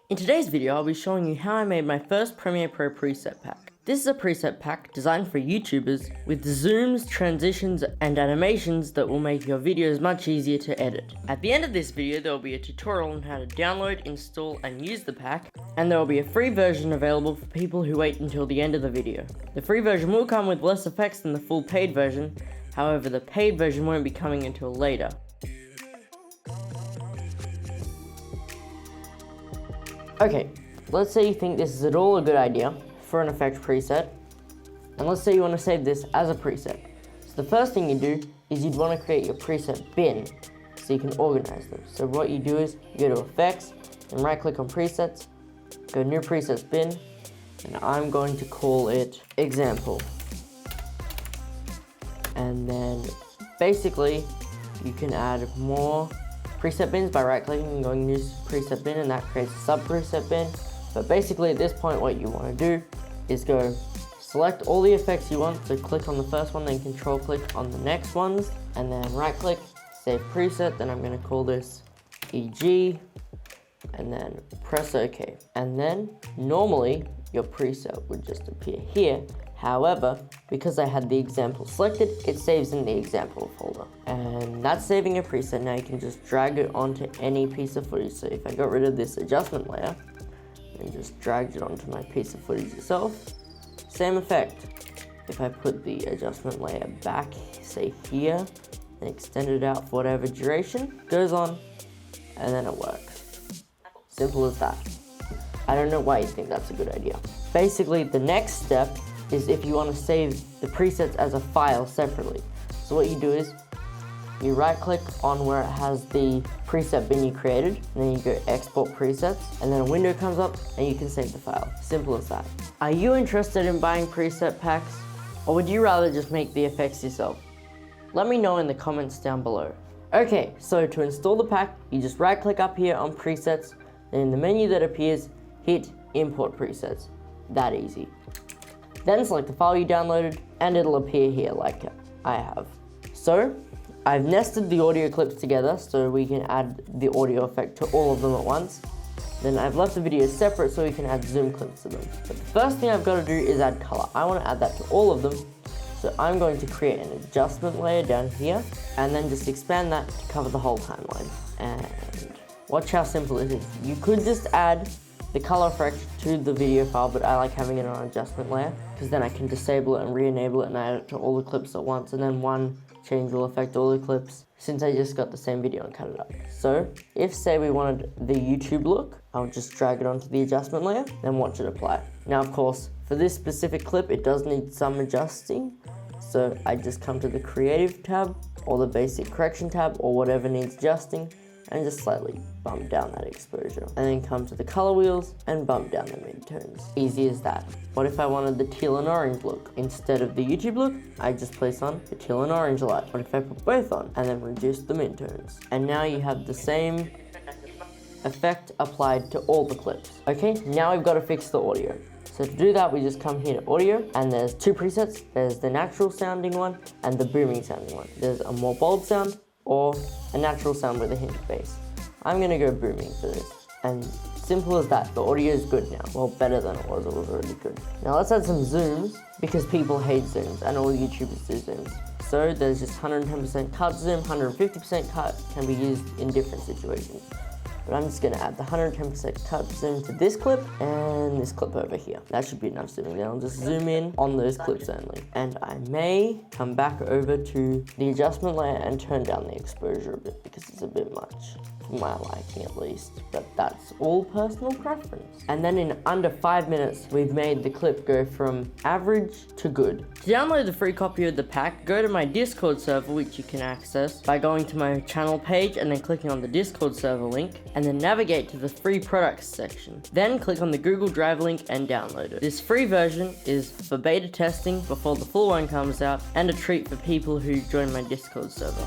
In today's video, I'll be showing you how I made my first Premiere Pro preset pack. This is a preset pack designed for YouTubers with zooms, transitions, and animations that will make your videos much easier to edit. At the end of this video, there will be a tutorial on how to download, install, and use the pack, and there will be a free version available for people who wait until the end of the video. The free version will come with less effects than the full paid version, however the paid version won't be coming until later. Okay, let's say you think this is at all a good idea for an effect preset, and let's say you want to save this as a preset. So the first thing you do is you'd want to create your preset bin so you can organize them. So what you do is you go to effects and right click on presets, go new presets bin, and I'm going to call it example. And then basically you can add more preset bins by right clicking and going new preset bin, and that creates a sub preset bin. But basically at this point what you want to do is go select all the effects you want, so click on the first one, then control click on the next ones, and then right click, save preset. Then I'm going to call this EG, and then press OK. And then normally your preset would just appear here. However, because I had the example selected, it saves in the example folder. And that's saving a preset. Now you can just drag it onto any piece of footage. So if I got rid of this adjustment layer and just dragged it onto my piece of footage itself, same effect. If I put the adjustment layer back, say here, and extend it out for whatever duration, goes on, and then it works. Simple as that. I don't know why you think that's a good idea. Basically, the next step is if you want to save the presets as a file separately. So what you do is you right click on where it has the preset bin you created, and then you go export presets, and then a window comes up and you can save the file. Simple as that. Are you interested in buying preset packs, or would you rather just make the effects yourself? Let me know in the comments down below. Okay, so to install the pack, you just right click up here on presets, and in the menu that appears, hit import presets. That easy. Then select the file you downloaded and it'll appear here like I have. So I've nested the audio clips together so we can add the audio effect to all of them at once. Then I've left the videos separate so we can add zoom clips to them. But the first thing I've got to do is add color. I want to add that to all of them. So I'm going to create an adjustment layer down here and then just expand that to cover the whole timeline. And watch how simple it is. You could just add the color effect to the video file, but I like having it on adjustment layer because then I can disable it and re-enable it and add it to all the clips at once, and then one change will affect all the clips since I just got the same video and cut it up. So if say we wanted the YouTube look, I'll just drag it onto the adjustment layer, then watch it apply. Now of course, for this specific clip it does need some adjusting, so I just come to the creative tab or the basic correction tab or whatever needs adjusting, and just slightly bump down that exposure. And then come to the color wheels and bump down the midtones. Easy as that. What if I wanted the teal and orange look? Instead of the YouTube look, I just place on the teal and orange light. What if I put both on and then reduce the midtones? And now you have the same effect applied to all the clips. Okay, now we've got to fix the audio. So to do that, we just come here to audio, and there's two presets. There's the natural sounding one and the booming sounding one. There's a more bold sound or a natural sound with a hint of bass. I'm gonna go booming for this. And simple as that, the audio is good now. Well, better than it was already good. Now let's add some zooms, because people hate zooms and all YouTubers do zooms. So there's just 110% cut zoom, 150% cut can be used in different situations. But I'm just gonna add the 110% cut zoom to this clip and this clip over here. That should be enough zooming. Then I'll just zoom in on those clips only. And I may come back over to the adjustment layer and turn down the exposure a bit because it's a bit much, for my liking at least. But that's all personal preference. And then in under 5 minutes, we've made the clip go from average to good. To download the free copy of the pack, go to my Discord server, which you can access by going to my channel page and then clicking on the Discord server link, and then navigate to the free products section. Then click on the Google Drive link and download it. This free version is for beta testing before the full one comes out, and a treat for people who join my Discord server.